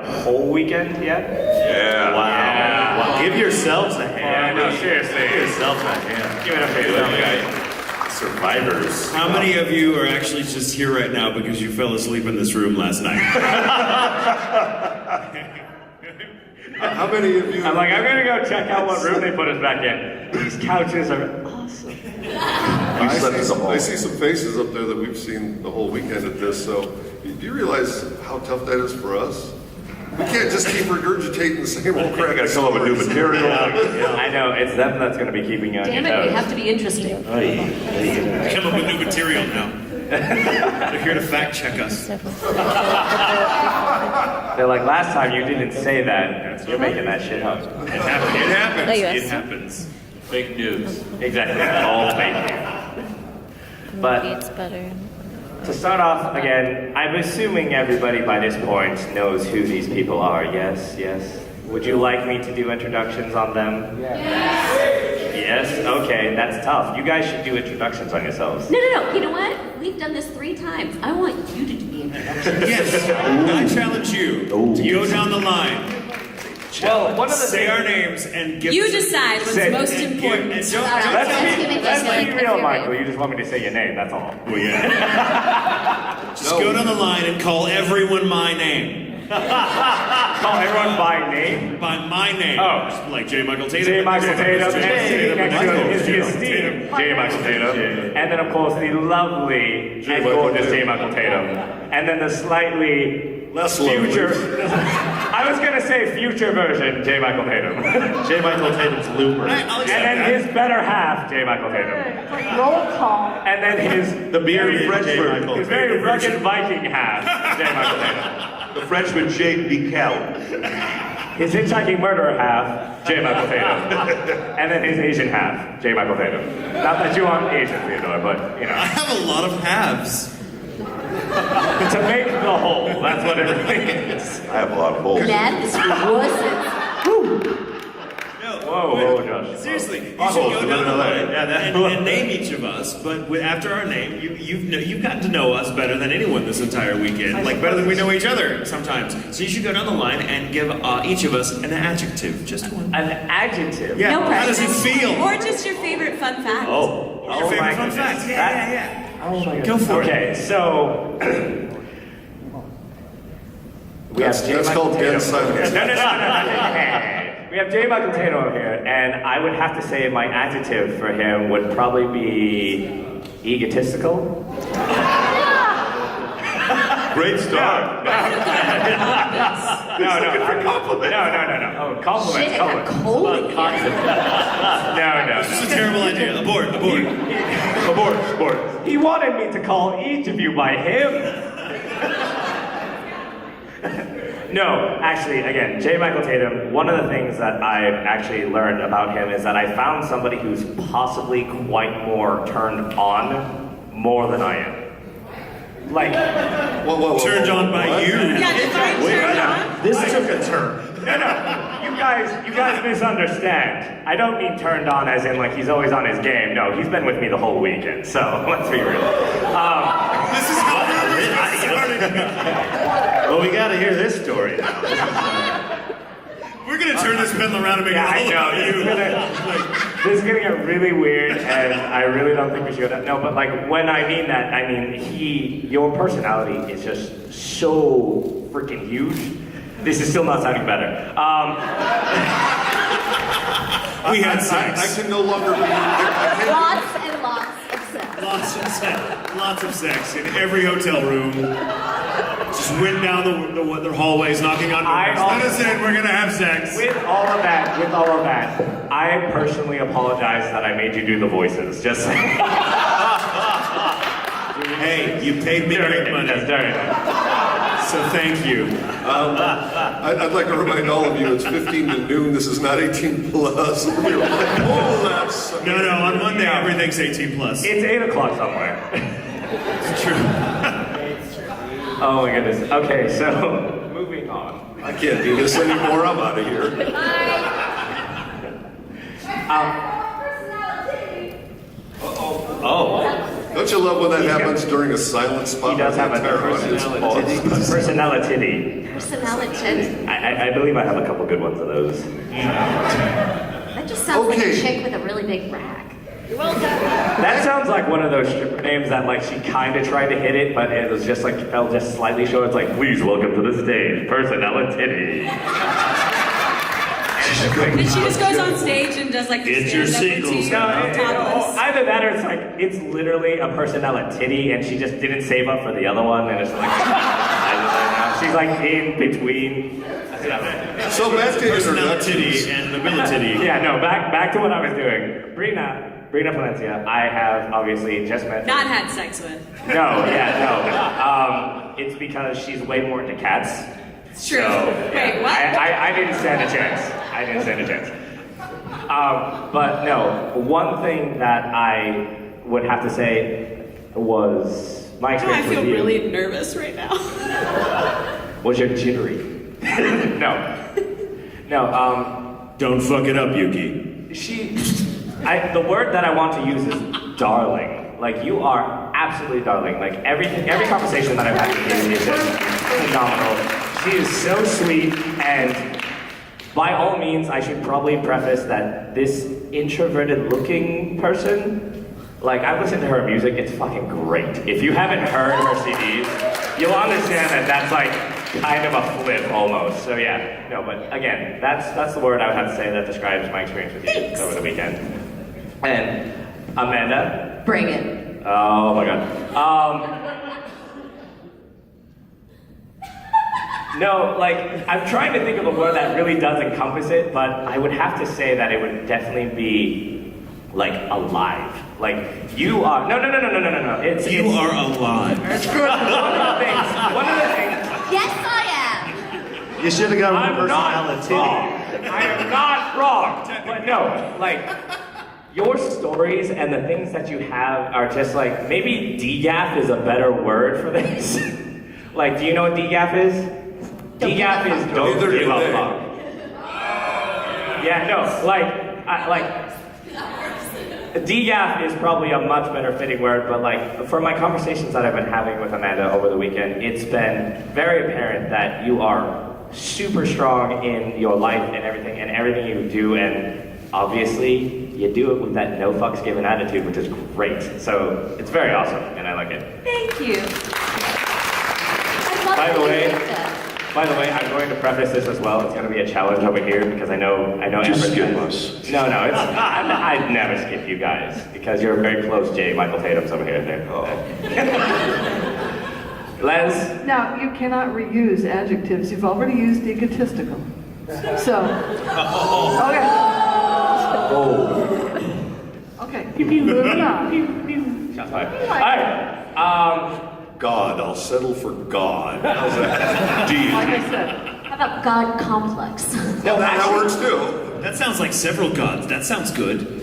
a whole weekend yet? Yeah. Wow. Yeah. Wow. Give yourselves a hand. No, seriously. Give yourselves a hand. Give it up for yourself, guys. Survivors. How many of you are actually just here right now because you fell asleep in this room last night? How many of you? I'm gonna go check out what room they put us back in. These couches are awesome. I see some faces up there that we've seen the whole weekend at this, so do you realize how tough that is for us? We can't just keep regurgitating the same old crap. I gotta come up with new material. I know, it's them that's gonna be keeping you on Damn your it, toes. we have to be interesting. Come up with new material now. They're here to fact check us. They're like, last time you didn't say that. You're making that shit up. It happens. It happens. Oh, yes. It happens. Fake news. Exactly. All fake news. But Maybe it's better. to start off again, I'm assuming everybody by this point knows who these people are. Yes, yes. Would you like me to do introductions on them? Yes? Okay, that's tough. You guys should do introductions on yourselves. No. You know what? We've done this 3 times. I want you to do the introduction. Yes. I challenge you to go down the line. Well, one of the Say things... our names and give You us decide what's Say- most and important. and don't Let's Like, be real, Michael. You just want me to say your name, that's all. Well, yeah. Just go down the line and call everyone my name. Call everyone by name? By my name. Oh. Just like J. Michael Tatum. J. Michael Tatum, and sitting next to him is the J. esteemed J. Michael Tatum. And then, of course, the lovely and Michael gorgeous J. Tatum. Michael Tatum. And then the slightly Less future... I was going to say future version J. Michael Tatum. J. Michael Tatum's looper. I'll accept And then that. his better half, J. Michael Tatum. Roll call. And then his... The bearded very- French version. His very rugged Viking half, J. Michael Tatum. The Frenchman Jake Bical. His hitchhiking murderer half, J. Michael Tatum. And then his Asian half, J. Michael Tatum. Not that you aren't Asian, Theodore, but, you I know. have a lot of halves. To make the whole, that's what everything is. I have a lot of holes. That is worse. Whoa, Josh. Seriously, you I'll should hold go it, down the another- line and name each of us. But after our name, you've gotten to know us better than anyone this entire weekend. Like better than we know each other sometimes. So you should go down the line and give each of us an adjective, just one. An adjective. Yeah. No How does it pressure. feel? Or just your favorite fun fact. Oh. Your favorite my fun goodness. fact? Yeah. Oh my goodness. Go for it. Okay, so... we have J. That's Michael called Tatum. dead silence. No. We have J. Michael Tatum over here, and I would have to say my adjective for him would probably be egotistical. Great start. No. Compliment. No. Oh, compliments. Shit, I got cold in here. No. This is a terrible idea. Abort. Abort. He wanted me to call each of you by him. No, actually, again, J. Michael Tatum, one of the things that I've actually learned about him is that I found somebody who's possibly quite more turned on more than I am. Like, Whoa, Turned on by what? you. Yeah, define turned on. This took a turn. no, you guys misunderstand. I don't mean turned on as in like he's always on his game. No, he's been with me the whole weekend, so let's be real. This is how rumors get started. Well, we gotta hear this story now. We're gonna turn this pendulum around and make Yeah, I it all know. about you. This is gonna get really weird, and I really don't think we should. No, but like when I mean that, I mean your personality is just so freaking huge. This is still not sounding better. We had I sex. can no longer be. Lots and lots of sex. Lots of sex in every hotel room. Just went down the hallways, knocking on doors. Let us in. We're gonna have sex. With all of that, I personally apologize that I made you do the voices. Just Hey, you paid me great money, so thank you. I'd like to remind all of you, it's 15 to noon. This is not 18 plus. You're like, oh, that's. No, on Monday everything's 18 plus. It's 8 o'clock somewhere. It's true. Oh my goodness. Okay, so moving on. I can't do this anymore. I'm out of here. Oh. Don't Don't you love when that happens during a silent spot? He does have a entire audience pauses? personality. Personality. I believe I have a couple good ones of those. That just sounds like Okay. a chick with a really big rack. That sounds like one of those stripper names that like she kind of tried to hit it, but it was just like fell just slightly short. It's like, please welcome to the stage, personality. Then she just goes on stage and does like Get your singles out. topless. Either that or it's like it's literally a personality and she just didn't save up for the other one and it's like I don't know. She's like in between. So back to Personality introductions. and ability. Yeah, no, back to what I was doing. Brina Palencia, I have obviously just met. Not had sex with. No. It's because she's way more into cats. It's true. So, Wait, what? I didn't stand a chance. But no, one thing that I would have to say was my I experience feel with you really nervous right now. was your jittery. No. Don't fuck it up, Yuki. The word that I want to use is darling. Like, you are absolutely darling. Like, every conversation that I've had with you is just phenomenal. She is so sweet, and by all means, I should probably preface that this introverted-looking person, like, I've listened to her music, it's fucking great. If you haven't heard her CDs, you'll understand that that's, like, kind of a flip almost. So yeah, no, but again, that's the word I would have to say that describes my experience with you over the weekend. And Amanda? Bring it. Oh my god. No, like, I'm trying to think of a word that really does encompass it, but I would have to say that it would definitely be, like, alive. Like, you are, no. You are alive. One of the things, Yes, I am. You should have gone with I'm not personality. wrong. I am not wrong. But no, like, your stories and the things that you have are just like, maybe DGAF is a better word for this. Like, do you know what DGAF is? DGAF is don't Neither give do a they. fuck. Yeah, no, DGAF is probably a much better fitting word, but like, for my conversations that I've been having with Amanda over the weekend, it's been very apparent that you are super strong in your life and everything you do, and obviously, you do it with that no fucks given attitude, which is great. So, it's very awesome, and I like it. Thank you. I love By the that you way- did that. By the way, I'm going to preface this as well. It's going to be a challenge over here because I know. Just Amber skip guys- us. No, I'd never skip you guys because you're very close. Michael Tatum's over here. There. Les. Now, you cannot reuse adjectives. You've already used egotistical. So, okay. Okay, moving on. Shots fired. All right. God, I'll settle for God. How's that? Deed. Like I said, How about God complex? No, That works too. That sounds like several gods. That sounds good.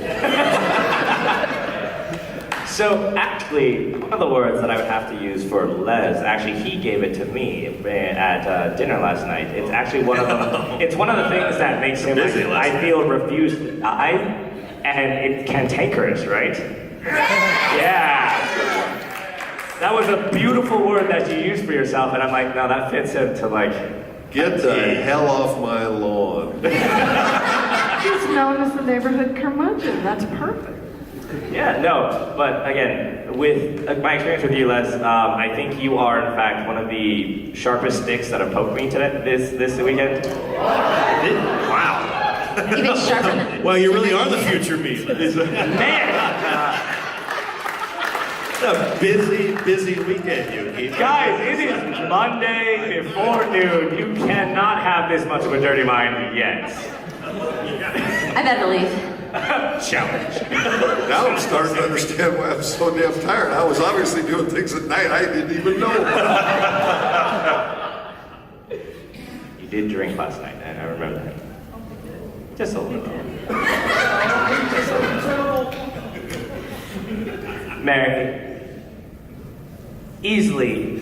So actually, one of the words that I would have to use for Les, actually he gave it to me at dinner last night. It's actually one of them. It's one of the things that makes him, Busy last I feel, refused. And it's cantankerous, right? Yeah. That was a beautiful word that you used for yourself, and I'm like, no, that fits him to like. Get the hell off my lawn. he's known as the neighborhood curmudgeon. That's perfect. Yeah, no, but again, with my experience with you, Les, I think you are in fact one of the sharpest sticks that have poked me today this weekend. Wow. Even sharper than. Well, you really are the future me. Man, It's a busy weekend, Yuki. guys, it is Monday before noon. You cannot have this much of a dirty mind yet. I better leave. Challenge. Now I'm starting to understand why I'm so damn tired. I was obviously doing things at night I didn't even know about. You did drink last night, and I remember that. Just a little. Just a little. Mary, easily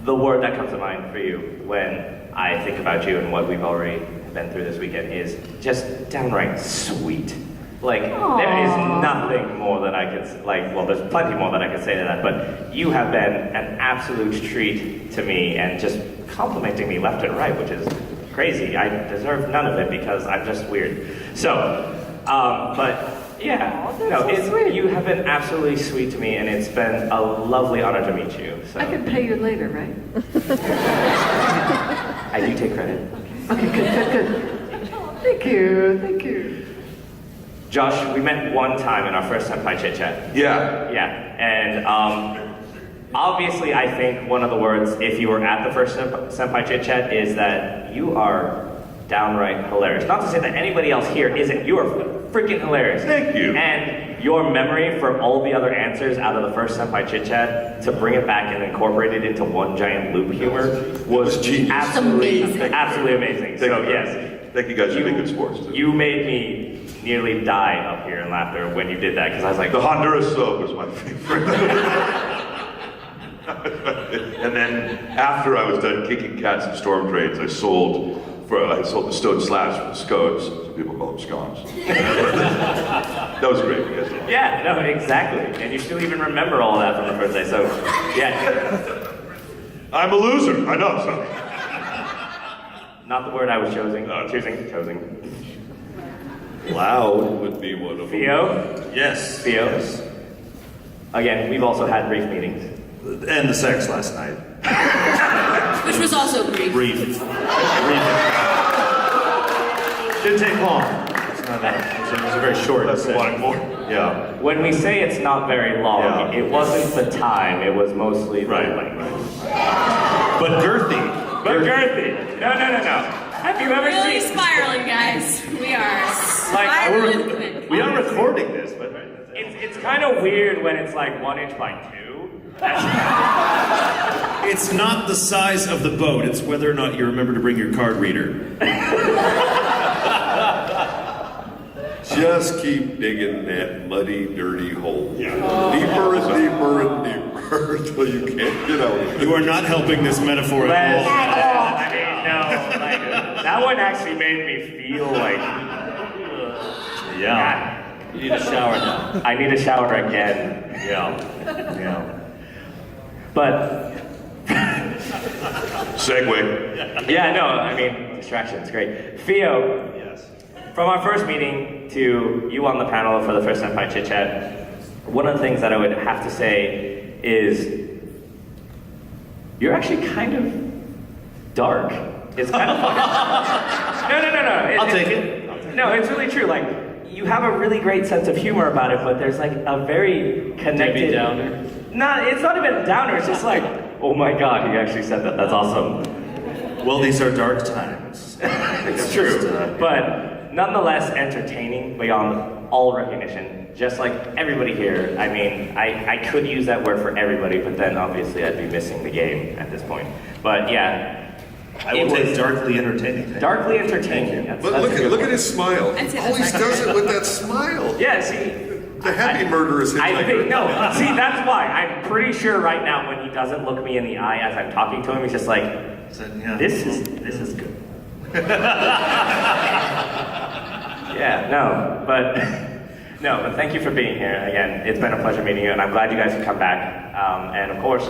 the word that comes to mind for you when I think about you and what we've already been through this weekend is just downright sweet. Like, there is nothing more that I could, like, well, there's plenty more that I could say to that, but you have been an absolute treat to me and just complimenting me left and right, which is crazy. I deserve none of it because I'm just weird. So, but yeah, no, you have been absolutely sweet to me, and it's been a lovely honor to meet you. So. I can pay you later, right? I do take credit. Okay, good. Thank you. Josh, we met one time in our first Senpai Chit Chat. Yeah. Yeah, and obviously I think one of the words, if you were at the first Senpai Chit Chat, is that you are downright hilarious. Not to say that anybody else here isn't. You are freaking hilarious. Thank you. And your memory for all the other answers out of the first Senpai Chit Chat to bring it back and incorporate it into one giant loop humor was genius. absolutely Amazing. Absolutely amazing. So yes. Thank you guys for being good sports, too. You made me nearly die up here in laughter when you did that, because I was like, The Honduras soap was my favorite. And then after I was done kicking cats and storm trades, I sold the stone slabs for the scones. Some people call them scones. That was great. You guys did. yeah, no, exactly. And you still even remember all that from the first day. So, yeah, I'm a loser. I know. So. not the word I was choosing. Loud would be one of them. Theo? Yes. Theo? Again, we've also had brief meetings. And the sex last night. Which was also brief. Brief. Didn't take long. It's not that. It was a very short. That's one more. Yeah. When we say it's not very long, Yeah. it wasn't the time, it was mostly the Right. length. But girthy. But girthy. No. Have you ever Really seen... spiraling, guys. We are spiraling quick. We are recording this, but It's kind of weird when it's like 1 inch by 2. it's not the size of the boat. It's whether or not you remember to bring your card reader. Just keep digging that muddy, dirty hole. Deeper and deeper and deeper until you can't get out. You are not helping this metaphor at all. I mean, no, like, that one actually made me feel like, Yeah. you need a shower now. I need a shower again. Yeah. But, Segue. yeah, no, I mean, distraction's great. Theo, Yes. from our first meeting to you on the panel for the first Senpai Chit Chat, one of the things that I would have to say is you're actually kind of dark. It's kind of fucking... No. I'll take it. No, it's really true. Like, you have a really great sense of humor about it, but there's like a very connected... Downer? No, it's not even a downer. It's just like, oh my god, he actually said that. That's awesome. Well, these are dark times. It's true. But nonetheless entertaining beyond all recognition. Just like everybody here. I mean, I could use that word for everybody, but then obviously I'd be missing the game at this point. But yeah. I will take darkly entertaining. Darkly entertaining. But look at his smile. I'd say He that's always accurate. does it with that smile. Yeah, see. The happy murder is his I think, no, see, that's why. I'm pretty sure right now when he doesn't look me in the eye as I'm talking to him, he's just like, this is good. Yeah, but thank you for being here. Again, it's been a pleasure meeting you, and I'm glad you guys have come back. And of course,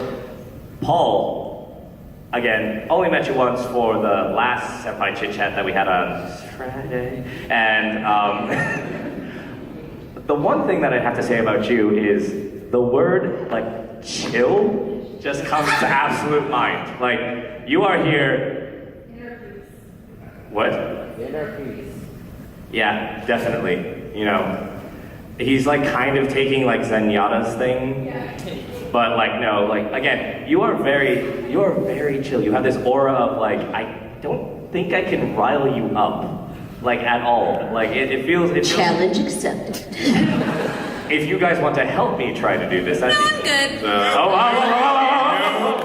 Paul, again, only met you once for the last Senpai Chit Chat that we had on Friday. And the one thing that I have to say about you is the word, like, chill just comes to absolute mind. Like, you are here... What? Yeah, definitely. You know, he's like kind of taking like Zenyatta's thing, but like no, like again, you are very chill. You have this aura of like, I don't think I can rile you up, like at all. Like it feels. Challenge accepted. If you guys want to help me try to do this, No, I'm good. Oh.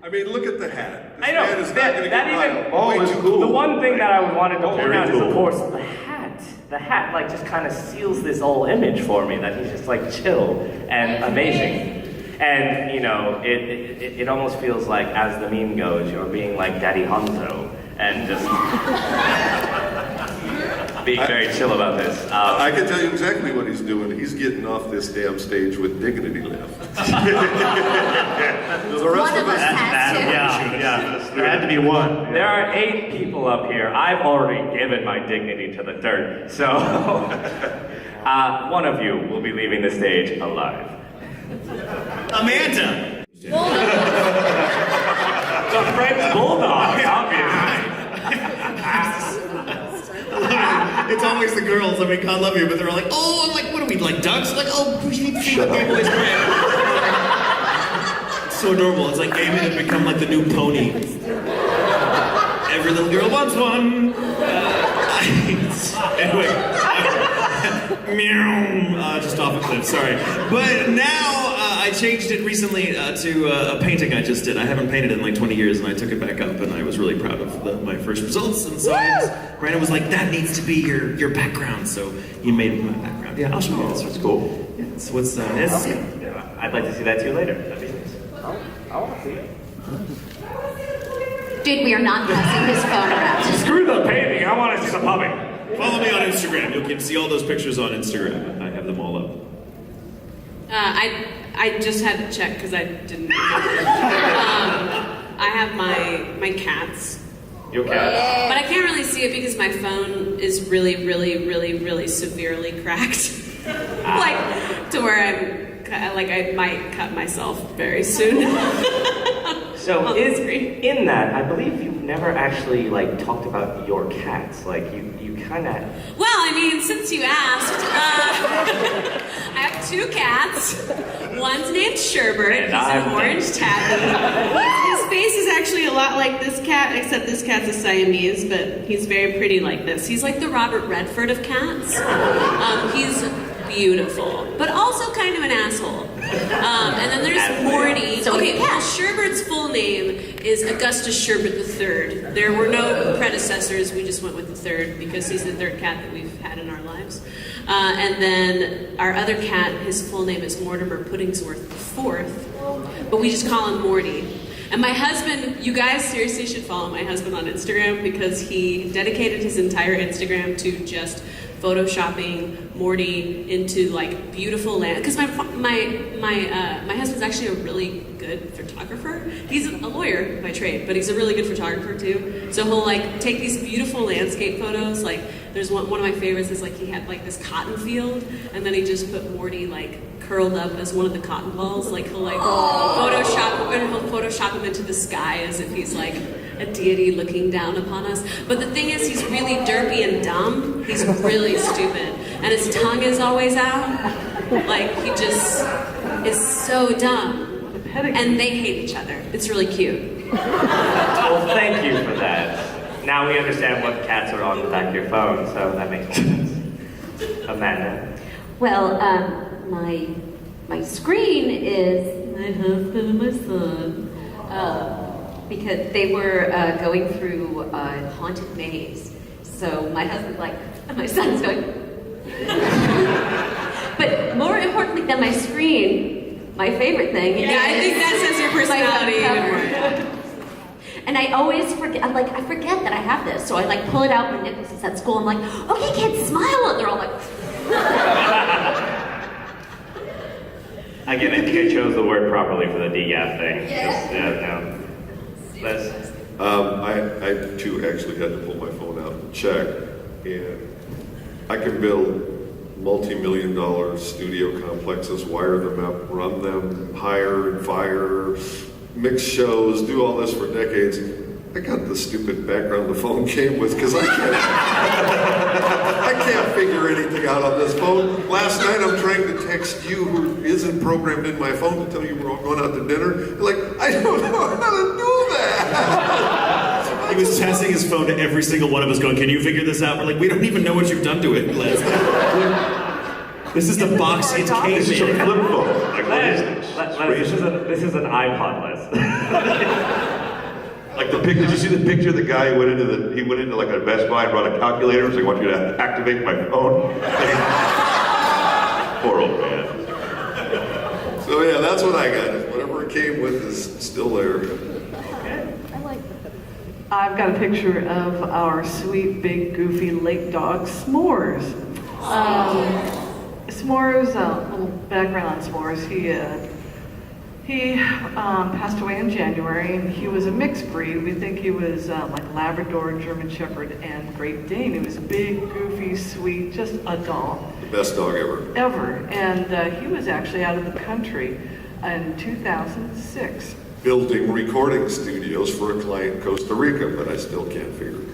I mean, look at the hat. This I know, hat is not going to that get even- riled. Way too cool. The one thing that I wanted to point very out is, of cool. course, the hat. The hat, like, just kind of seals this whole image for me, that he's just, like, chill and amazing. And, you know, it almost feels like, as the meme goes, you're being like Daddy Hanzo, and just... being very chill about this. I can tell you exactly what he's doing. He's getting off this damn stage with dignity left. The rest One of us has to. Yeah, there had to be one. There are 8 people up here. I've already given my dignity to the dirt, so one of you will be leaving the stage alive. Amanda! The French Bulldog, obviously. It's always the girls. I mean, God love you, but they're all like, oh, I'm like, what are we, like ducks? Like, oh, we need to see what Game Boy's friend. It's so adorable. It's like Amy had become like the new pony. Every little girl wants one. Anyway. Meow. Just off a cliff, sorry. But now, I changed it recently to a painting I just did. I haven't painted in like 20 years, and I took it back up, and I was really proud of my first results. And so Brina was like, that needs to be your background. So he made it my background. Yeah, I'll show you. That's cool. Yeah, so what's this? Yeah, I'd like to see that too later. That'd be nice. I want to see it. Dude, we are not passing his phone around. Screw the painting. I want to see the puppet. Follow me on Instagram. You can see all those pictures on Instagram. I have them all up. I just had to check because I didn't. I have my cats. Your cat. But I can't really see it because my phone is really, really, really, really severely cracked. Like, to where I might cut myself very soon. So in that, I believe you've never actually like talked about your cats. Like you kind of. Well, I mean, since you asked, I have 2 cats. One's named Sherbert. He's an orange tabby. His face is actually a lot like this cat, except this cat's a Siamese, but he's very pretty like this. He's like the Robert Redford of cats. He's beautiful, but also kind of an asshole. And then there's Morty. Okay, Sherbert's full name is Augustus Sherbert III. There were no predecessors. We just went with the third because he's the 3rd cat that we've had in our lives. And then our other cat, his full name is Mortimer Puddingsworth IV, but we just call him Morty. And my husband, you guys seriously should follow my husband on Instagram because he dedicated his entire Instagram to just photoshopping Morty into like beautiful land. Because my husband's actually a really good photographer. He's a lawyer by trade, but he's a really good photographer too. So he'll like take these beautiful landscape photos. Like there's one of my favorites is like he had like this cotton field, and then he just put Morty like curled up as one of the cotton balls. Like he'll like Photoshop him into the sky as if he's like a deity looking down upon us. But the thing is, he's really derpy and dumb. He's really stupid. And his tongue is always out. Like, he just is so dumb. And they hate each other. It's really cute. Well, thank you for that. Now we understand what cats are on the back of your phone, so that makes sense. Amanda? Well, my screen is my husband and my son. Because they were going through a haunted maze. So my husband's like, and my son's going. But more importantly than my screen, my favorite thing. Yeah, I think that says your personality even more. And I always forget, I forget that I have this. So I like pull it out when Nicholas is at school. I'm like, okay, kids, smile. And they're all like. Again, I think I chose the word properly for the DGAF thing. Yeah, no. I too actually had to pull my phone out and check, and I can build multi-million-dollar studio complexes, wire them up, run them, hire and fire, mix shows, do all this for decades. I got the stupid background the phone came with because I can't figure anything out on this phone. Last night I'm trying to text you who isn't programmed in my phone to tell you we're all going out to dinner. Like, I don't know how to do that. He was testing his phone to every single one of us going, can you figure this out? We're like, we don't even know what you've done to it, Les. This is the box it came in. This is a flip phone. Like, what is this? This is an iPod, Les. Like the picture, did you see the picture of the guy who went into like a Best Buy and brought a calculator and said, I want you to activate my phone? Poor old man. So yeah, that's what I got. Whatever it came with is still there. I've got a picture of our sweet, big, goofy lake dog, S'mores. S'mores, a little background on S'mores. He passed away in January, and he was a mixed breed. We think he was like Labrador, German Shepherd, and Great Dane. He was big, goofy, sweet, just a doll. The best dog ever. Ever. And he was actually out of the country in 2006. Building recording studios for a client in Costa Rica, but I still can't figure it.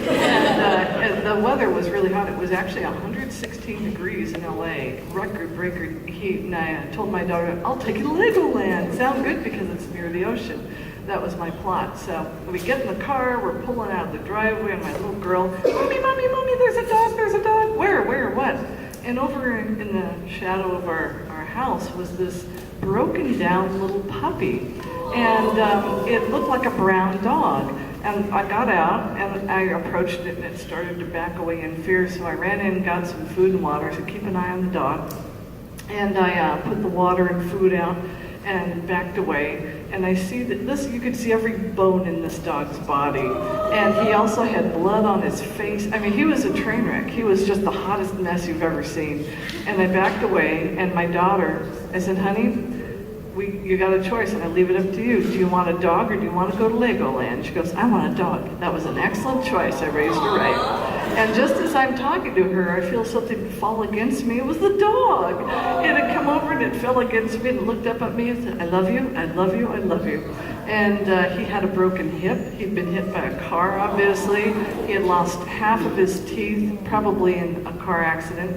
And the weather was really hot. It was actually 116 degrees in LA, record breaker heat. And I told my daughter, I'll take you to Legoland. Sounds good because it's near the ocean. That was my plot. So we get in the car, we're pulling out of the driveway, and my little girl, Mommy, Mommy, Mommy, there's a dog, there's a dog. Where, what? And over in the shadow of our house was this broken down little puppy. And it looked like a brown dog. And I got out and I approached it and it started to back away in fear. So I ran in and got some food and water to keep an eye on the dog. And I put the water and food out and backed away. And I see that you could see every bone in this dog's body. And he also had blood on his face. I mean, he was a train wreck. He was just the hottest mess you've ever seen. And I backed away and my daughter, I said, honey, you got a choice, and I leave it up to you. Do you want a dog or do you want to go to Legoland? She goes, I want a dog. That was an excellent choice. I raised her right. And just as I'm talking to her, I feel something fall against me. It was the dog. It had come over and it fell against me and it looked up at me and said, I love you, I love you, I love you. And he had a broken hip. He'd been hit by a car, obviously. He had lost half of his teeth, probably in a car accident.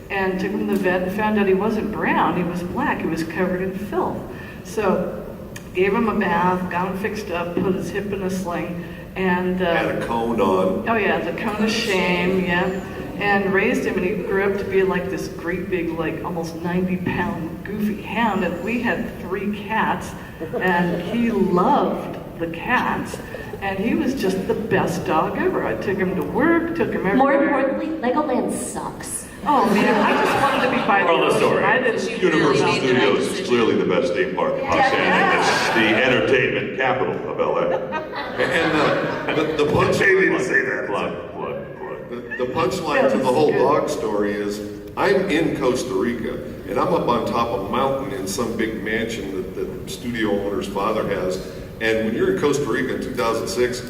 And took him to the vet and found out he wasn't brown, he was black, he was covered in filth. So gave him a bath, got him fixed up, put his hip in a sling, and Had a cone on. oh yeah, the cone of shame, yeah. And raised him, and he grew up to be like this great big, like almost 90-pound goofy hound. And we had 3 cats, and he loved the cats. And he was just the best dog ever. I took him to work, took him everywhere. More importantly, Legoland sucks. Oh man, I just wanted to be by the Moral of the ocean. story. I didn't. Universal Really made the right Studios is decision. clearly the best theme park in Los Angeles. It's the entertainment capital of LA. And the punchline, Maybe to say that. Plug. the punchline to the whole dog story is, I'm in Costa Rica, and I'm up on top of a mountain in some big mansion that the studio owner's father has. And when you're in Costa Rica in 2006,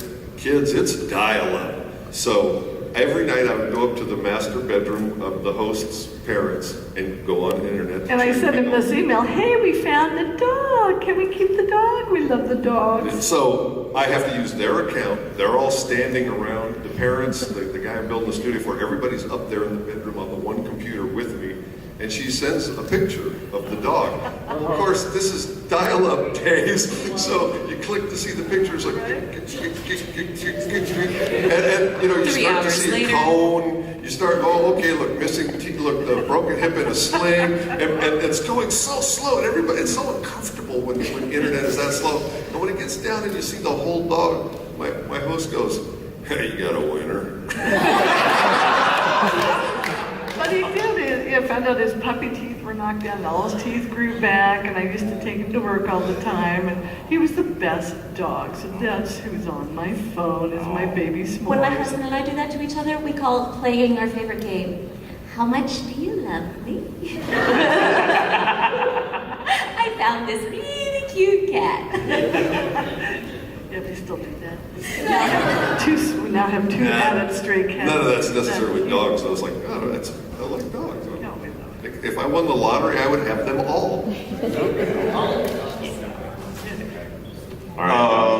kids, it's dial-up. So every night I would go up to the master bedroom of the host's parents and go on the internet. And I sent him this email, hey, we found the dog. Can we keep the dog? We love the dogs. And so I have to use their account. They're all standing around. The parents, the guy I'm building the studio for, everybody's up there in the bedroom on the one computer with me. And she sends a picture of the dog. Of course, this is dial-up days, so you click to see the pictures, like, and you know, you 3 start to hours see later. a cone. You start, oh, okay, look, missing teeth, look, the broken hip in a sling, and it's going so slow, and everybody, it's so uncomfortable when the internet is that slow. And when it gets down and you see the whole dog, my host goes, hey, you got a winner. But he did. I found out his puppy teeth were knocked out and all his teeth grew back, and I used to take him to work all the time, and he was the best dog. So that's who's on my phone is my baby S'mores. When my husband and I do that to each other, we call it playing our favorite game. How much do you love me? I found this really cute cat. Yeah, we still do that. We now have two added stray cats. None of that's necessary with dogs. I was like, oh, I like dogs. No, we love it. If I won the lottery, I would have them all.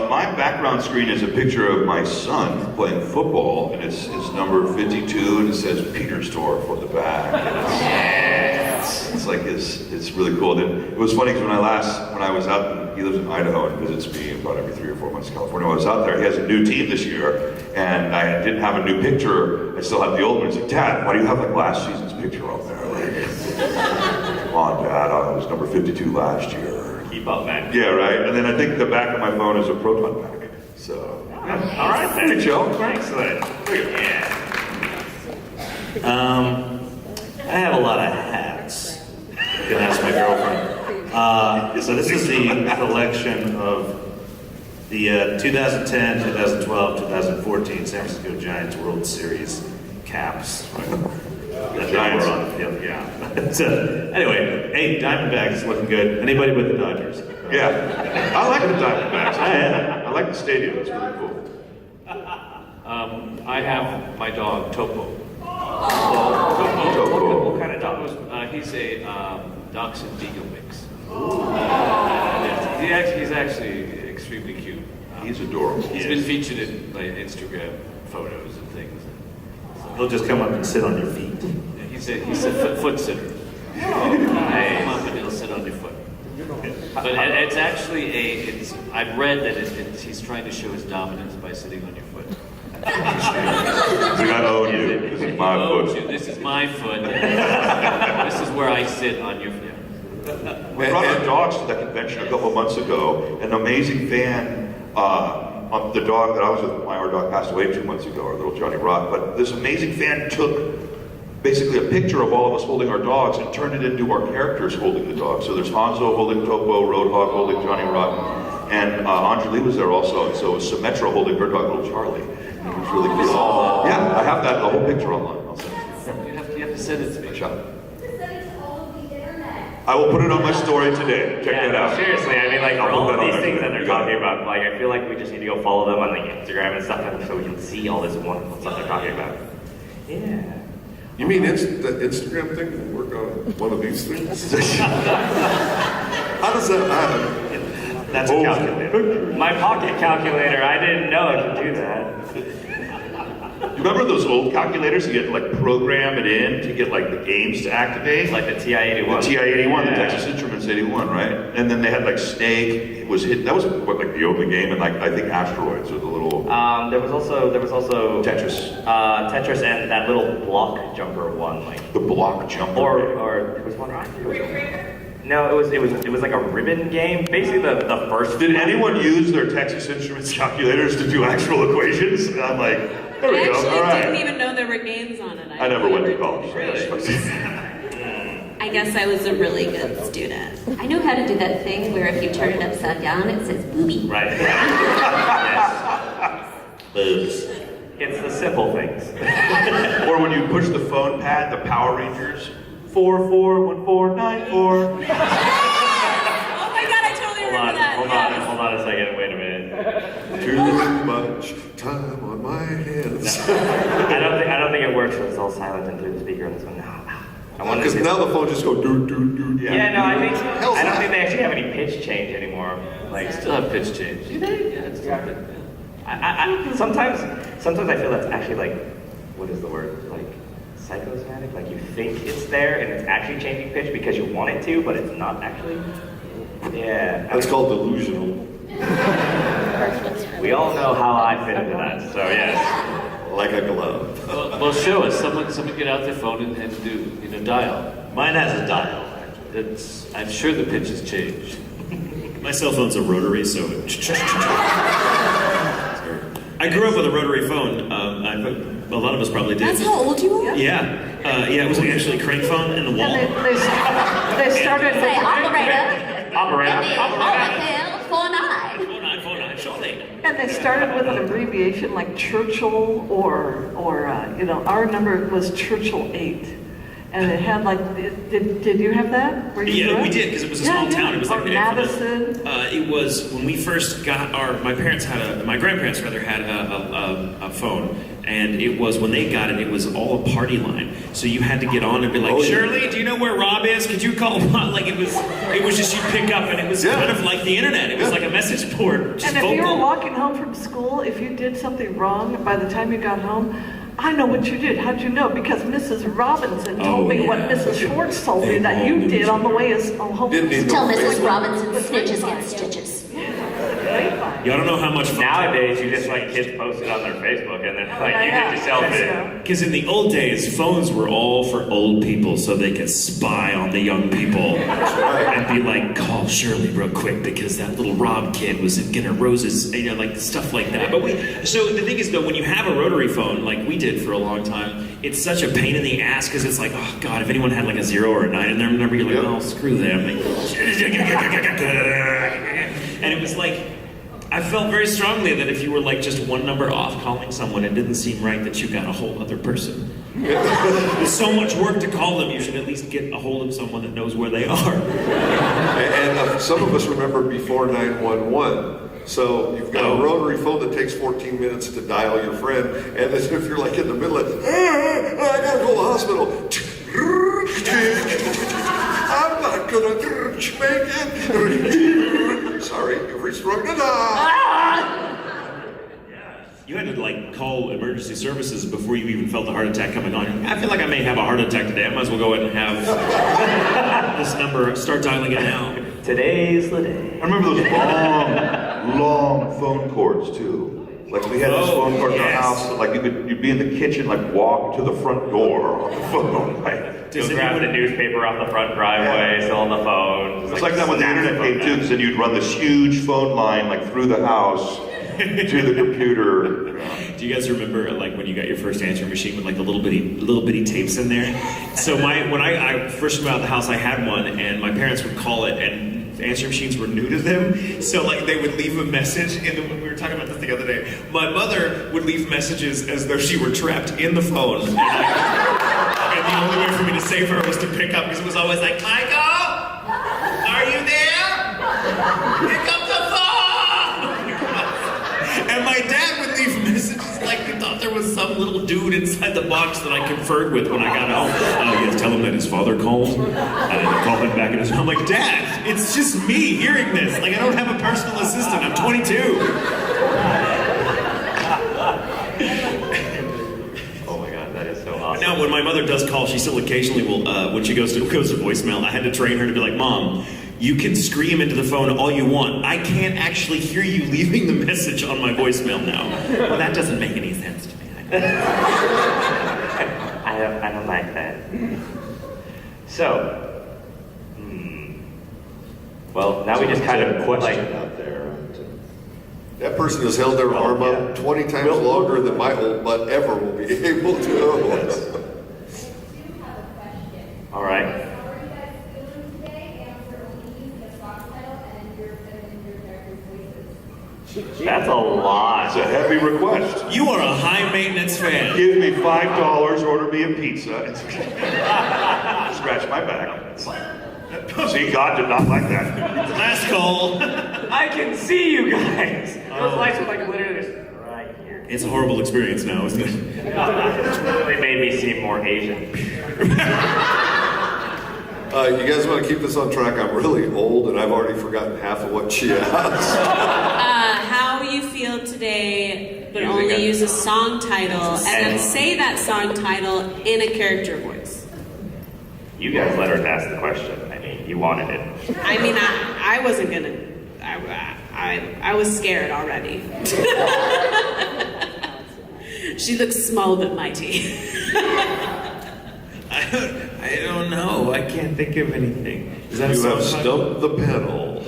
My background screen is a picture of my son playing football, and it's number 52, and it says Petersdorf on the back. It's like it's really cool. And it was funny because when I was out, he lives in Idaho and visits me about every 3 or 4 months in California. When I was out there, he has a new team this year, and I didn't have a new picture. I still have the old one. He's like, Dad, why do you have like last season's picture up there? Like, come on, Dad, I was number 52 last year. Keep up, man. Yeah, right. And then I think the back of my phone is a proton pack. So, Yeah. All right, then. Hey, Joe. Excellent. Yeah. I have a lot of hats. You can ask my girlfriend. So this is the collection of The 2010, 2012, 2014 San Francisco Giants World Series caps. The Giants on the field, yeah. So, anyway, hey, Diamondbacks looking good. Anybody but the Dodgers? Yeah, I like the Diamondbacks. I like the stadium. It's really cool. I have my dog, Topo. Topo. What kind of dog? He's a Dachshund Beagle mix. He's actually extremely cute. He's adorable. He's been featured in my Instagram photos and things. He'll just come up and sit on your feet. He's a foot sitter. Hey, come up and he'll sit on your foot. But it's actually I've read that he's trying to show his dominance by sitting on your foot. We gotta own you. This is my foot. This is my foot. This is where I sit on your foot. We brought our dogs to that convention a couple of months ago. An amazing fan, the dog that I was with, our dog passed away 2 months ago, our little Johnny Rock. But this amazing fan took basically a picture of all of us holding our dogs and turned it into our characters holding the dogs. So there's Hanzo holding Topo, Roadhog holding Johnny Rock, and Anjali was there also. And so it was Symmetra holding her dog, little Charlie. It was really cool. Yeah, I have that, the whole picture online. I'll send it to you. You have to send it to me. Shut up. I will put it on my story today. Check that out. Seriously, I mean, like, I'll all put of that on these my things that Twitter. they're You got talking it. about, like, I feel like we just need to go follow them on, like, Instagram and stuff, so we can see all this wonderful stuff they're talking about. Yeah. You mean that Instagram thing will work on one of these things? How does that happen? That's a calculator. My pocket calculator, I didn't know it could do that. You remember those old calculators? You had to like program it in to get like the games to activate? Like the TI-81? The TI-81, the Yeah. Texas Instruments 81, right? And then they had like Snake. It was hit. That was what, like the open game, and like I think Asteroids or the little There was also Tetris. Tetris and that little block jumper one, like, The block jumper. or there was one. I think it was no, it was like a ribbon game. Basically, the first. Did anyone use their Texas Instruments calculators to do actual equations? And I'm like, there we I go. actually All right. didn't even know there were games on it. I never went to college. I guess I was a really good student. I know how to do that thing where if you turn it upside down, it says booby. Right. Yes. Boobs. It's the simple things. Or when you push the phone pad, the Power Rangers, 441494. Oh my god, I totally remember that. Yes. Hold on a second. Wait a minute. Too much time on my hands. I don't think it works when it's all silent and through the speaker on this one. No. I wanted Because to- now the phone just go do do do. Yeah, no, I Hell's don't that? think they actually have any pitch change anymore. Like, Still have pitch change. do they? Yeah, it's still good. Sometimes I feel that's actually like, what is the word? Like psychosomatic. Like you think it's there and it's actually changing pitch because you want it to, but it's not actually. Yeah. That's called delusional. We all know how I fit into that. So yes. Like a glove. Well, show us. Someone get out their phone and do, dial. Mine has a dial. I'm sure the pitch has changed. My cell phone's a rotary, so. I grew up with a rotary phone. A lot of us probably did. That's how old you are? Yeah. It was like actually a crank phone in the wall. And they started Say with, operator. Operator. Operator. 49. 4949, surely. and they started with an abbreviation like Churchill or our number was Churchill 8. And it had like, did you have that? Where you Yeah, grew we up? did, because it was a small town. It was Or like Madison. It was when we first got my grandparents rather had a phone, and it was when they got it, it was all a party line. So you had to get on and be like, Shirley, do you know where Rob is? Could you call Rob? Like it was just you pick up, and it was kind of like the internet. It was like a message board, just And if you were vocal. walking home from school, if you did something wrong, by the time you got home, I know what you did. How'd you know? Because Mrs. Robinson told me what Mrs. Schwartz told me that you did on the way home. Didn't need Tell no Mrs. Facebook. Robinson snitches get stitches. Y'all don't know how much fun. Nowadays, you just like kids post it on their Facebook and then like you get yourself in. Because in the old days, phones were all for old people so they could spy on the young people. And be like, call Shirley real quick because that little Rob kid was in Guinea Roses, like stuff like that. So the thing is though, when you have a rotary phone, like we did for a long time, it's such a pain in the ass because it's like, oh God, if anyone had like a 0 or a 9 in their number, you're like, oh, screw them. And it was like, I felt very strongly that if you were like just one number off calling someone, it didn't seem right that you got a whole other person. There's so much work to call them, you should at least get a hold of someone that knows where they are. And some of us remember before 911. So you've got a rotary phone that takes 14 minutes to dial your friend, and as if you're like in the middle of, I gotta go to the hospital. I'm not gonna make it. Sorry, you've reached wrong. You had to like call emergency services before you even felt the heart attack coming on. I feel like I may have a heart attack today. I might as well go ahead and have this number, start dialing it now. Today's the day. I remember those long phone cords too. Like we had this phone cord in our house, that, like you'd be in the kitchen, like walk to the front door on the phone. Like, You'll grab the newspaper off the front driveway, still on the phone. it's like that when the internet came too, because then you'd run this huge phone line like through the house to the computer. Do you guys remember like when you got your first answering machine with like the little bitty tapes in there? So when I first moved out of the house, I had one, and my parents would call it, and answering machines were new to them. So like they would leave a message, and we were talking about this the other day. My mother would leave messages as though she were trapped in the phone. And the only way for me to save her was to pick up, because it was always like, Michael, are you there? Pick up the phone! And my dad would leave messages like he thought there was some little dude inside the box that I conferred with when I got home. Yes, tell him that his father called. And I called him back, and I'm like, Dad, it's just me hearing this. Like, I don't have a personal assistant. I'm 22. Now, when my mother does call, she still occasionally will, when she goes to voicemail, I had to train her to be like, Mom, you can scream into the phone all you want. I can't actually hear you leaving the message on my voicemail now. Well, that doesn't make any sense to me. I don't like that. So, well, now we just kind of put like... out there. That person has held their arm up 20 times longer than my old butt ever will be able to. All right. That's a lot. It's a heavy request. You are a high-maintenance fan. Give me $5, order me a pizza. Scratch my back. See, God did not like that. Last call. I can see you guys. Those lights are like literally just right here. It's a horrible experience now, isn't it? It's really made me seem more Asian. You guys want to keep this on track? I'm really old, and I've already forgotten half of what she asked. How you feel today, but only use a song title, and then say that song title in a character voice. You guys let her ask the question. I mean, you wanted it. I mean, I wasn't gonna. I was scared already. She looks small but mighty. I don't know. I can't think of anything. Is that You a have song stumped the panel.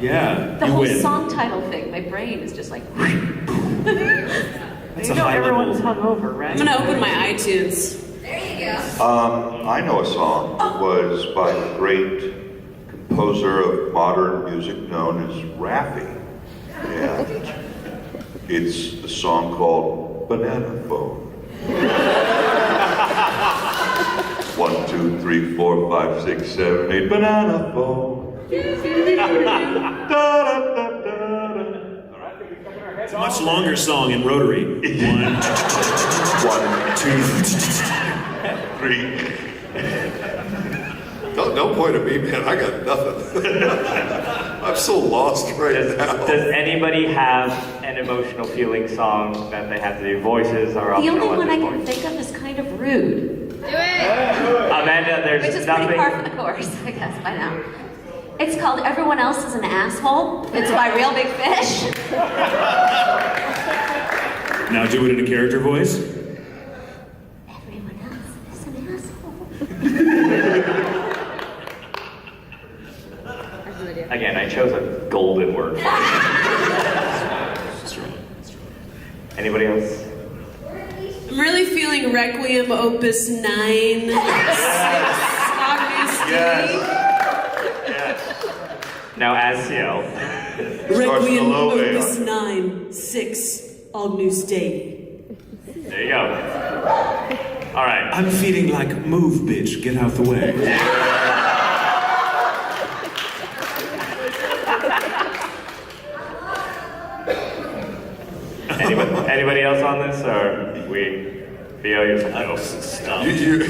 Yeah. The you whole win. song title thing, my brain is just like... It's You a know high everyone's level. hungover, right? I'm gonna open my iTunes. I know a song that was by the great composer of modern music known as Raffi. And it's a song called Banana Phone. 1, 2, 3, 4, 5, 6, 7, 8, banana phone. It's a much longer song in rotary. 1, 2, 3. Don't point at me, man. I got nothing. I'm so lost right now. Does anybody have an emotional feeling song that they have to do? Voices are The optional only one at I this can point. think of is kind of rude. Amanda, there's Which is nothing. pretty par for the course, I guess, by now. It's called Everyone Else is an Asshole. It's by Real Big Fish. Now do it in a character voice. Everyone else is an asshole. Again, I chose a golden word. Anybody else? I'm really feeling Requiem Opus 9. 6, obviously. Yes. Now, as Ciel, Requiem below Opus Aeon. 9-6 Agnus Dei. there you go. All right. I'm feeling like, move, bitch, get out the way. Anybody else on this, or we feel you?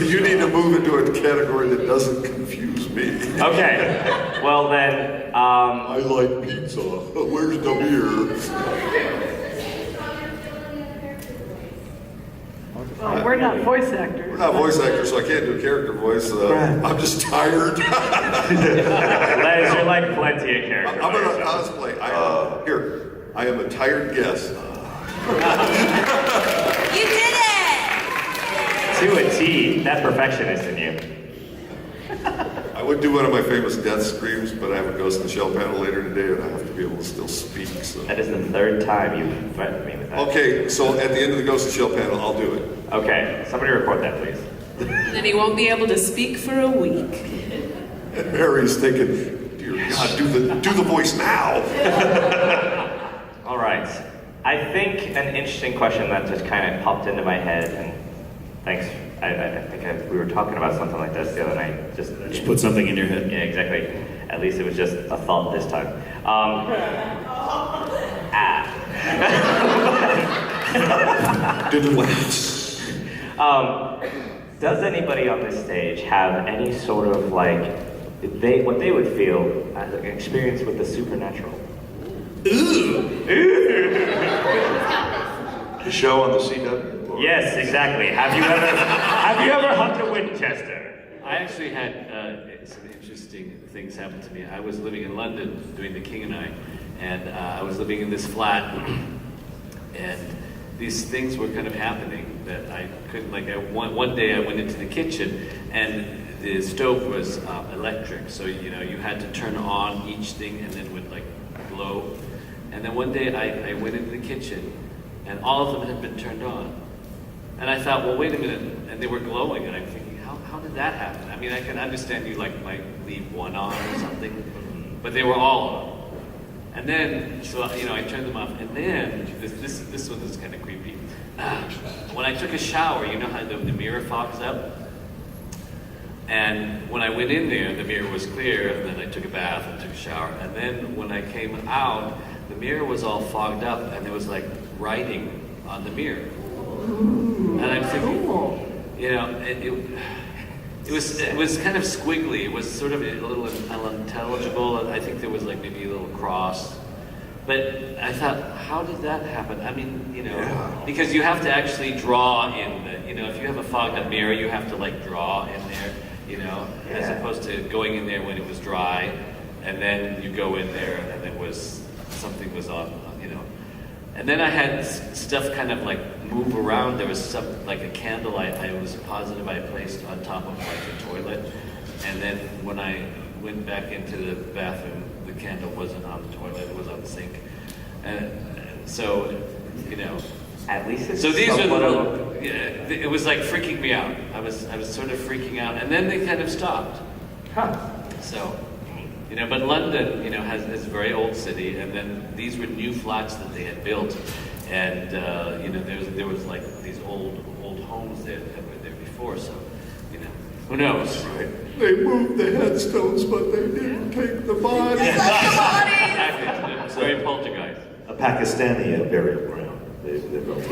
You need to move into a category that doesn't confuse me. Okay. Well then, I like pizza. Where's the beer? Well, we're not voice actors. We're not voice actors, so I can't do character voice. I'm just tired. Les, you're like plenty of characters. I'm gonna cosplay. I am a tired guest. You did it! To a T, that perfectionist in you. I would do one of my famous death screams, but I have a Ghost in the Shell panel later today, and I have to be able to still speak. So. That is the third time you've threatened me with that. Okay, so at the end of the Ghost in the Shell panel, I'll do it. Okay, somebody record that, please. Then he won't be able to speak for a week. And Harry's thinking, dear God, do the voice now. All right. I think an interesting question that just kind of popped into my head, and thanks. I think we were talking about something like this the other night. Just Put something in your head. Yeah, exactly. At least it was just a thought this time. Does anybody on this stage have any sort of like what they would feel as an experience with the supernatural? The show on the CW? Or- Yes, exactly. Have you ever hunted a Winchester? I actually had some interesting things happen to me. I was living in London doing The King and I was living in this flat, and these things were kind of happening that I couldn't, one day I went into the kitchen, and the stove was electric, so you had to turn on each thing and then it would glow. And then one day I went into the kitchen, and all of them had been turned on. And I thought, well, wait a minute, and they were glowing, and I'm thinking, how did that happen? I mean, I can understand you might leave one on or something, but they were all on. And then, so I turned them off, and then this one is kind of creepy. When I took a shower, you know how the mirror fogs up? And when I went in there, the mirror was clear, and then I took a bath and took a shower. And then when I came out, the mirror was all fogged up, and there was writing on the mirror. And I'm thinking, it was kind of squiggly. It was sort of a little unintelligible. I think there was maybe a little cross. But I thought, how did that happen? I mean, because you have to actually draw in if you have a fogged up mirror, you have to draw in there, as opposed to going in there when it was dry, and then you go in there and something was on. And then I had stuff kind of move around. There was some, a candle I was positive I placed on top of the toilet. And then when I went back into the bathroom, the candle wasn't on the toilet, it was on the sink. And so, At least it's so these are it was freaking me out. I was sort of freaking out. And then they kind of stopped. Huh. So, but London, has this very old city, and then these were new flats that they had built, and there was these old homes that were there before. So, who knows? Right. They moved the headstones, but they didn't take the bodies. Exactly. It's very poltergeist. A Pakistani burial ground. They built it.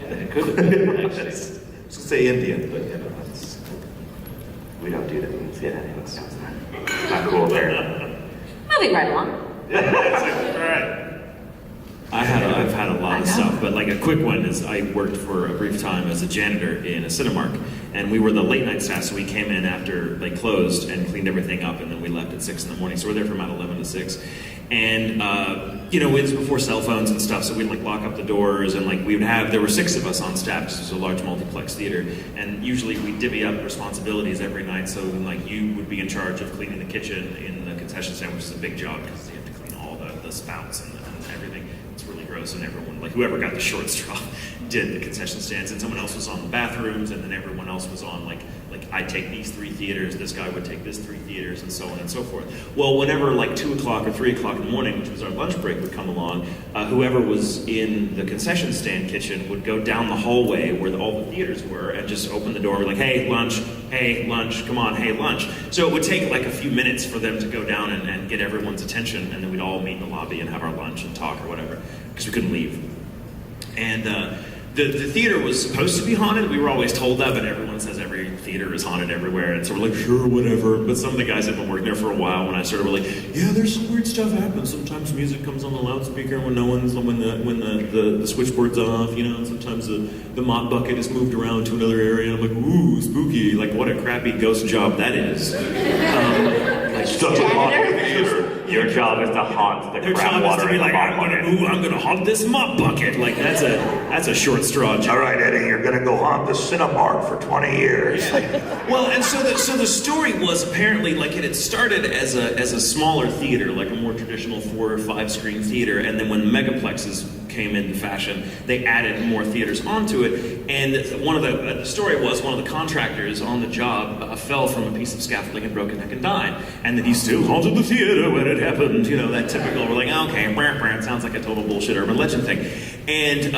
Yeah, it could have been actually. I was going to say Indian, but We don't do that. Yeah, it's not cool there. Moving right along. I've had a lot of stuff, but a quick one is I worked for a brief time as a janitor in a Cinemark, and we were the late night staff, so we came in after they closed and cleaned everything up, and then we left at 6 in the morning. So we're there from about 11 to 6, and it was before cell phones and stuff, so we'd lock up the doors, and there were 6 of us on staff because it was a large multiplex theater, and usually we divvy up responsibilities every night. So you would be in charge of cleaning the kitchen in the concession stand, which is a big job because you have to clean all the spouts and everything. It's really gross, and everyone, whoever got the short straw, did the concession stands, and someone else was on the bathrooms, and then everyone else was on like I'd take these 3 theaters, this guy would take this 3 theaters, and so on and so forth. Well, whenever like 2 o'clock or 3 o'clock in the morning, which was our lunch break, would come along, whoever was in the concession stand kitchen would go down the hallway where all the theaters were and just open the door and be like, hey, lunch, come on, hey, lunch. So it would take like a few minutes for them to go down and get everyone's attention, and then we'd all meet in the lobby and have our lunch and talk or whatever, because we couldn't leave. And the theater was supposed to be haunted. We were always told that, but everyone says every theater is haunted everywhere. And so we're like, sure, whatever. But some of the guys have been working there for a while. When I started, were like, yeah, there's some weird stuff happens. Sometimes music comes on the loudspeaker when the switchboard's off, you know. And sometimes the mop bucket is moved around to another area. I'm like, ooh, spooky. Like, what a crappy ghost job that is. Your job is to haunt the crap water in the mop bucket. I'm gonna haunt this mop bucket. Like that's a short straw job. All right, Eddie, you're gonna go haunt the Cinemark for 20 years. Well, and so the story was apparently like it had started as a smaller theater, like a more traditional 4 or 5 screen theater, and then when megaplexes came into fashion, they added more theaters onto it. And one of the story was one of the contractors on the job fell from a piece of scaffolding and broke his neck and died. And then he still haunted the theater when it happened. You know, that typical, we're like, okay, it sounds like a total bullshit urban legend thing. And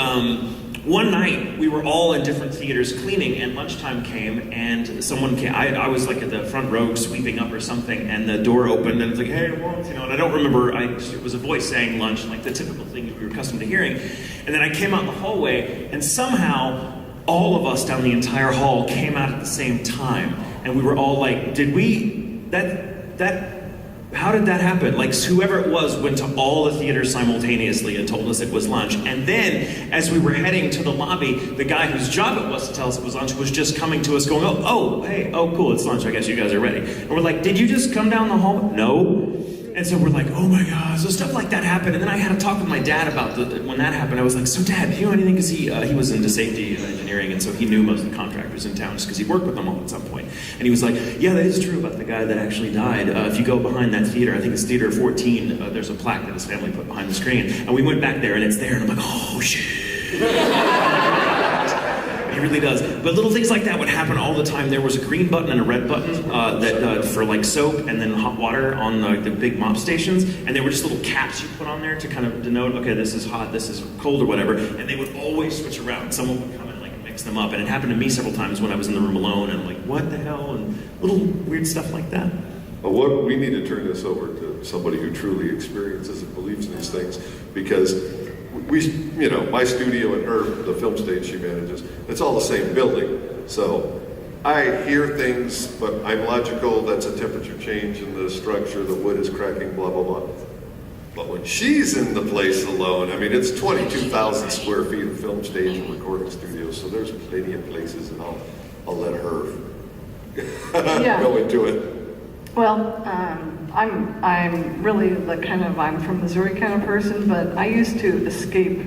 one night, we were all in different theaters cleaning, and lunchtime came, and someone came. I was like at the front row sweeping up or something, and the door opened, and it's like, hey, lunch, you know, and I don't remember, it was a voice saying lunch, like the typical thing that we were accustomed to hearing. And then I came out in the hallway, and somehow, all of us down the entire hall came out at the same time, and we were all like, how did that happen? Like, whoever it was went to all the theaters simultaneously and told us it was lunch. And then, as we were heading to the lobby, the guy whose job it was to tell us it was lunch was just coming to us going, hey, cool, it's lunch, I guess you guys are ready. And we're like, did you just come down the hall? No. And so we're like, oh my God, so stuff like that happened. And then I had a talk with my dad about when that happened. I was like, so Dad, do you know anything? Because he was into safety engineering, and so he knew most of the contractors in town just because he worked with them all at some point. And he was like, yeah, that is true about the guy that actually died. If you go behind that theater, I think it's theater 14, there's a plaque that his family put behind the screen. And we went back there, and it's there, and I'm like, oh shit. He really does. But little things like that would happen all the time. There was a green button and a red button that for like soap and then hot water on the big mop stations. And there were just little caps you put on there to kind of denote, okay, this is hot, this is cold or whatever. And they would always switch around. Someone would come and like mix them up. And it happened to me several times when I was in the room alone. And I'm like, what the hell? And little weird stuff like that. Well, we need to turn this over to somebody who truly experiences and believes in these things, because my studio and her, the film stage she manages, it's all the same building. So I hear things, but I'm logical. That's a temperature change in the structure. The wood is cracking, blah, blah, blah. But when she's in the place alone, I mean, it's 22,000 square feet of film stage and recording studio. So there's plenty of places, and I'll let her go into it. Well, I'm really I'm from Missouri kind of person, but I used to escape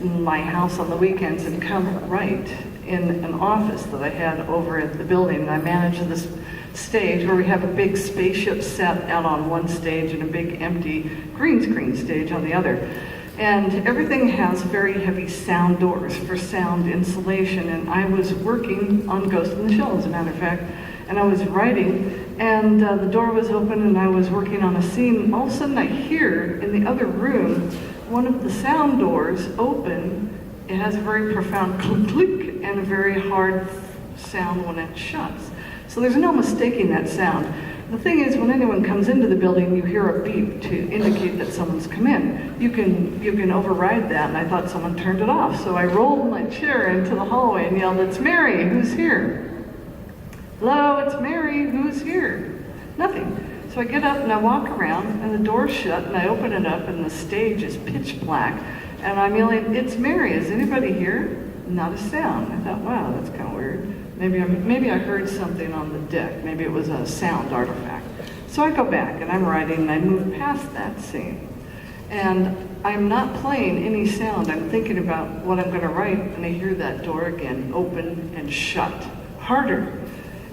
my house on the weekends and come right in an office that I had over at the building. I managed this stage where we have a big spaceship set out on one stage and a big empty green screen stage on the other. And everything has very heavy sound doors for sound insulation. And I was working on Ghost in the Shell, as a matter of fact, and I was writing, and the door was open and I was working on a scene. All of a sudden I hear in the other room one of the sound doors open. It has a very profound click and a very hard sound when it shuts. So there's no mistaking that sound. The thing is, when anyone comes into the building, you hear a beep to indicate that someone's come in. You can override that, and I thought someone turned it off. So I rolled my chair into the hallway and yelled, "It's Mary, who's here?" "Hello, it's Mary, who's here?" Nothing. So I get up and I walk around, and the door's shut, and I open it up, and the stage is pitch black, and I'm yelling, "It's Mary, is anybody here?" Not a sound. I thought, wow, that's kind of weird. Maybe I heard something on the deck. Maybe it was a sound artifact. So I go back, and I'm writing, and I move past that scene. And I'm not playing any sound. I'm thinking about what I'm going to write, and I hear that door again, open and shut, harder.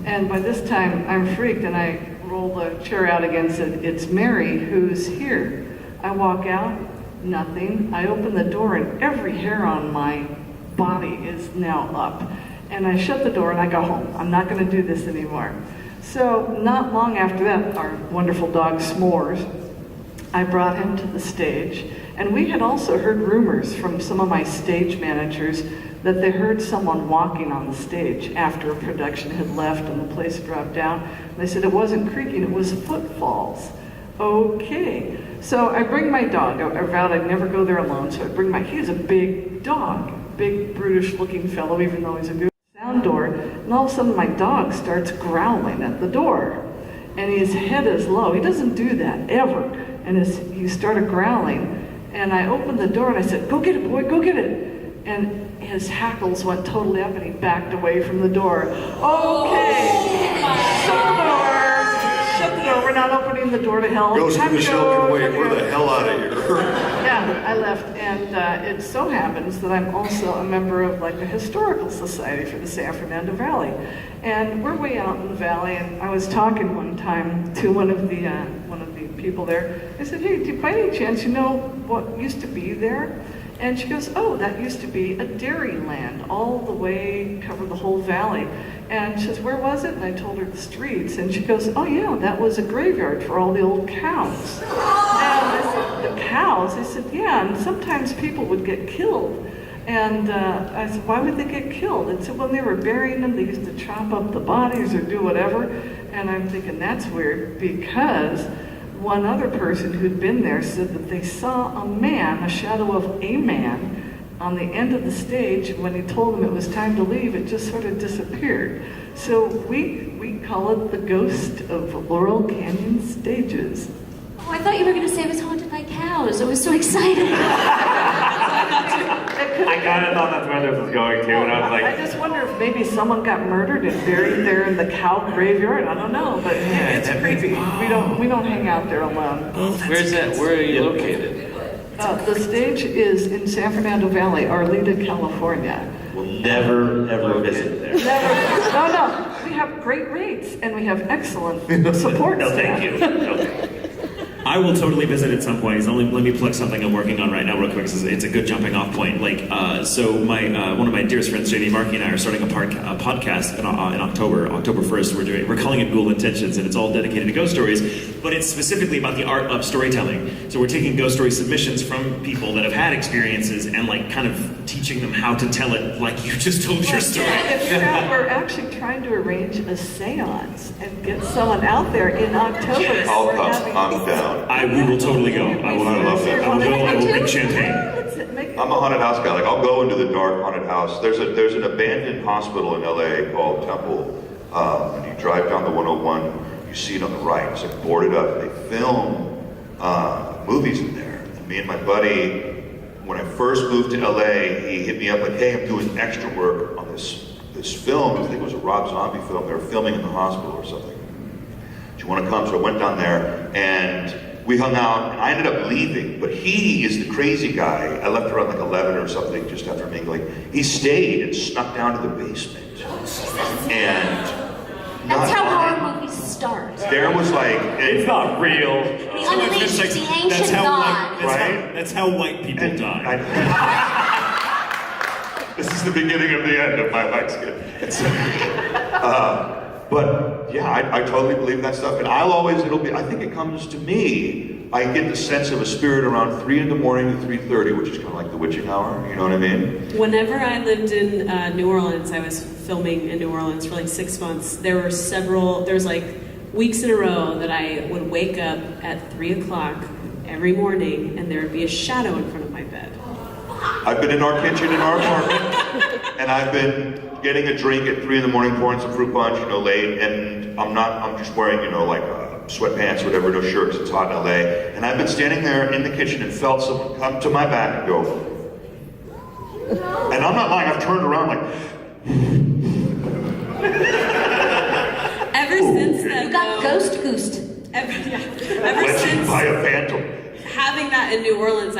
And by this time, I'm freaked, and I roll the chair out again and said, "It's Mary, who's here?" I walk out, nothing. I open the door, and every hair on my body is now up. And I shut the door and I go home. I'm not going to do this anymore. So not long after that, our wonderful dog S'mores, I brought him to the stage. And we had also heard rumors from some of my stage managers that they heard someone walking on the stage after a production had left and the place dropped down. They said it wasn't creaking, it was footfalls. Okay, so I bring my dog. I vowed I'd never go there alone, so I bring he's a big dog, big brutish looking fellow, even though he's a good sound door. And all of a sudden my dog starts growling at the door. And his head is low. He doesn't do that, ever. And he started growling. And I opened the door and I said, "Go get it, boy, go get it." And his hackles went totally up and he backed away from the door. Okay, shut the door. Shut the door. We're not opening the door to hell. Ghost in the Shell can wait. We're the hell out of here. Yeah, I left. And it so happens that I'm also a member of like the Historical Society for the San Fernando Valley. And we're way out in the valley. And I was talking one time to one of the people there. I said, "Hey, do you by any chance you know what used to be there?" And she goes, "Oh, that used to be a dairy land, all the way, covered the whole valley." And she says, "Where was it?" And I told her the streets. And she goes, "Oh yeah, that was a graveyard for all the old cows." And I said, "The cows?" I said, "Yeah, and sometimes people would get killed." And I said, "Why would they get killed?" And said, "When they were burying them, they used to chop up the bodies or do whatever." And I'm thinking, that's weird, because one other person who'd been there said that they saw a man, a shadow of a man, on the end of the stage. When he told them it was time to leave, it just sort of disappeared. So we call it the ghost of Laurel Canyon stages. Oh, I thought you were going to say it was haunted by cows. I was so excited. I kind of thought that's where this was going to, and I was I like, just wonder if maybe someone got murdered and buried there in the cow graveyard. I don't know, but it's creepy. We don't hang out there alone. Where's that? Where are you located? The stage is in San Fernando Valley, Arleta, California. We'll never, ever visit there. Never. No. We have great rates and we have excellent support No, staff. thank you. Okay. I will totally visit at some point. Let me plug something I'm working on right now real quick. It's a good jumping off point. So one of my dearest friends, JD Markey, and I are starting a podcast in October 1st. We're calling it Ghoul Intentions, and it's all dedicated to ghost stories, but it's specifically about the art of storytelling. So we're taking ghost story submissions from people that have had experiences and like kind of teaching them how to tell it like you just told your story. We're actually trying to arrange a seance and get someone out there in October. Yes. I'll come. I'm down. We will totally go. I love that. I will go. I will drink champagne. I'm a haunted house guy. Like, I'll go into the dark haunted house. There's an abandoned hospital in LA called Temple. And you drive down the 101, you see it on the right. It's like boarded up. They film movies in there. And me and my buddy, when I first moved to LA, he hit me up like, "Hey, I'm doing extra work on this film." I think it was a Rob Zombie film. They were filming in the hospital or something. "Do you want to come?" So I went down there and we hung out, and I ended up leaving, but he is the crazy guy. I left around like 11 or something, just after mingling. He stayed and snuck down to the basement. And That's how horror movies start. there was like, it's not real. We unleash the ancient god. That's how white people die. This is the beginning of the end of my life skit. But yeah, I totally believe that stuff, and I think it comes to me, I get the sense of a spirit around 3 in the morning to 3:30, which is kind of like the witching hour, you know what I mean? Whenever I lived in New Orleans, I was filming in New Orleans for like 6 months. There was like weeks in a row that I would wake up at 3 o'clock every morning and there would be a shadow in front of my bed. I've been in our kitchen in our apartment, and I've been getting a drink at 3 in the morning, pouring some fruit punch, late, and I'm just wearing, sweatpants, whatever, no shirts, it's hot in LA, and I've been standing there in the kitchen and felt someone come to my back and go, and I'm not lying, I've turned around like, Ever since then, You got ghost-goosed. Ever legend since by a phantom. having that in New Orleans,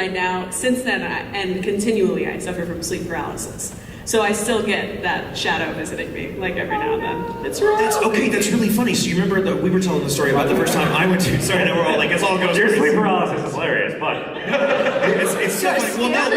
since then, and continually, I suffer from sleep paralysis. So I still get that shadow visiting me, like every now and then. It's real. That's really funny. So you remember that we were telling the story about the first time I went to. Sorry, now we're all like, it's all goes. Your sleep paralysis is hilarious, but It's so funny. Well,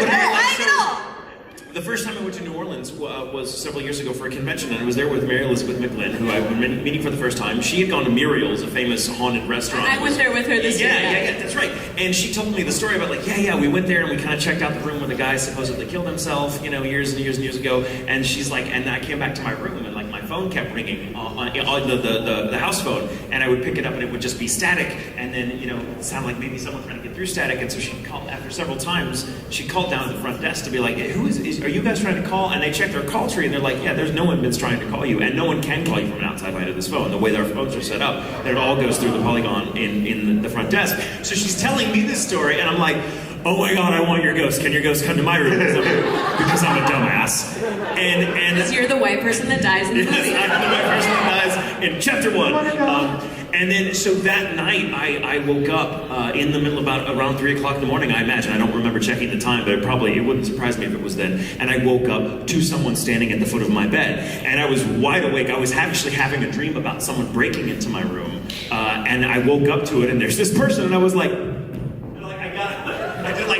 no, The first time I went to New Orleans was several years ago for a convention, and I was there with Mary Elizabeth McGlynn, who I've been meeting for the first time. She had gone to Muriel's, a famous haunted restaurant. I went there with her this year. Yeah, that's right. And she told me the story about we went there and we kind of checked out the room where the guy supposedly killed himself, years and years and years ago. And she's like, and I came back to my room and like my phone kept ringing on the house phone, and I would pick it up and it would just be static, and then it sounded like maybe someone trying to get through static. And so she called after several times. She called down to the front desk to be like, "Who are you guys trying to call?" And they checked their call tree, and they're like, "Yeah, there's no one that's trying to call you, and no one can call you from an outside line of this phone. The way our phones are set up, that it all goes through the polygon in the front desk." So she's telling me this story, and I'm like, "Oh my God, I want your ghost. Can your ghost come to my room?" Because I'm a dumbass. And Because you're the white person that dies in the movie. Yes, I'm the white person that dies in chapter 1. And then, so that night, I woke up in the middle around 3 o'clock in the morning, I imagine. I don't remember checking the time, but it wouldn't surprise me if it was then. And I woke up to someone standing at the foot of my bed. And I was wide awake. I was actually having a dream about someone breaking into my room. And I woke up to it, and there's this person, and I was like,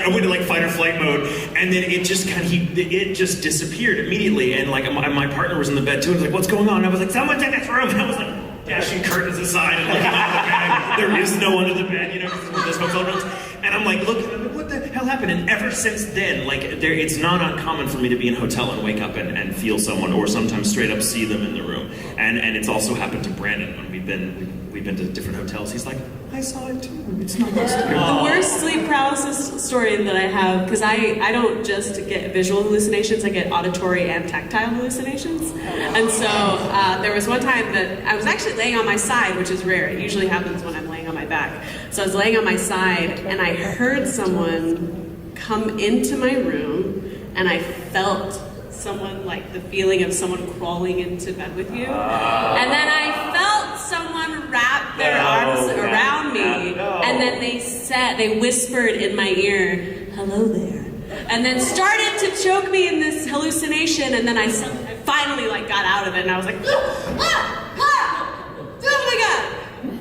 I went into fight or flight mode, and then it just it just disappeared immediately. And my partner was in the bed too, and was like, "What's going on?" And I was like, "Someone's in this room." And I was like dashing curtains aside and looking under the bed. There is no under the bed, because it's one of those hotel rooms. And I'm like looking, what the hell happened? And ever since then, it's not uncommon for me to be in a hotel and wake up and feel someone, or sometimes straight up see them in the room. And it's also happened to Brandon when we've been to different hotels. He's like, "I saw it too. It's not just here." The worst sleep paralysis story that I have, because I don't just get visual hallucinations, I get auditory and tactile hallucinations. And so there was one time that I was actually laying on my side, which is rare. It usually happens when I'm laying on my back. So I was laying on my side, and I heard someone come into my room, and I felt someone, the feeling of someone crawling into bed with you. And then I felt someone wrap their arms around me, and then they whispered in my ear, "Hello there," and then started to choke me in this hallucination. And then I finally got out of it, and I was like, oh my God.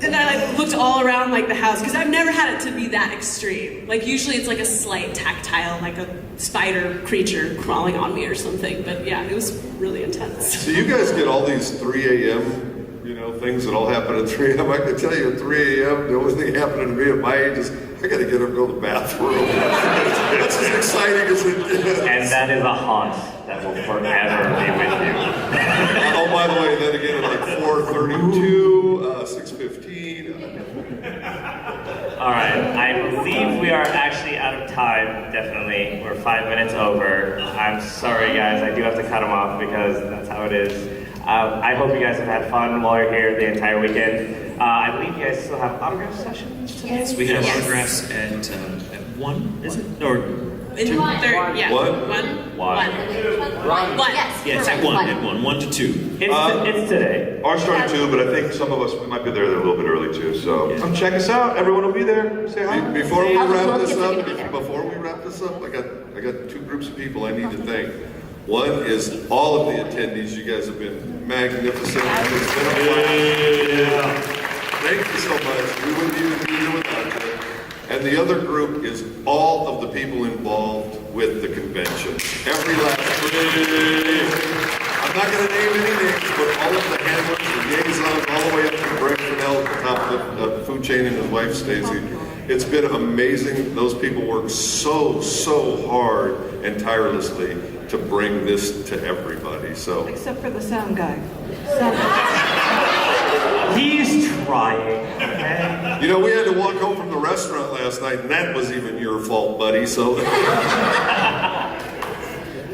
And I looked all around the house, because I've never had it to be that extreme. Usually it's a slight tactile, a spider creature crawling on me or something. But yeah, it was really intense. So you guys get all these 3 a.m. Things that all happen at 3 a.m. I can tell you at 3 a.m. the only thing happening to me at my age is I got to get up and go to the bathroom. That's as exciting as it is. And that is a haunt that will forever be with you. Oh, by the way, then again at 4:32, 6:15. All right, I believe we are actually out of time, definitely. We're 5 minutes over. I'm sorry, guys, I do have to cut them off because that's how it is. I hope you guys have had fun while you're here the entire weekend. I believe you guys still have autograph sessions today? Yes, we have autographs at 1, is it? Or 2? One. Yes, at 1 to 2. It's today. Ours started 2, but I think some of us, we might be there a little bit early too. So come check us out. Everyone will be there. Say hi. Before we wrap this up, I got 2 groups of people I need to thank. One is all of the attendees. You guys have been magnificent. It's been a blast. Thank you so much. We wouldn't even be here without you. And the other group is all of the people involved with the convention. Every last person. I'm not going to name any names, but all of the handlers, the liaisons, all the way up to Greg Fennell at the top of the food chain, and his wife Stacy. It's been amazing. Those people work so hard and tirelessly to bring this to everybody. So Except for the sound guy. He's trying. we had to walk home from the restaurant last night, and that was even your fault, buddy. So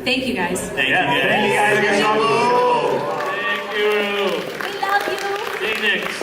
Thank you, guys. Thank you guys. Thank you. We love you. See you next.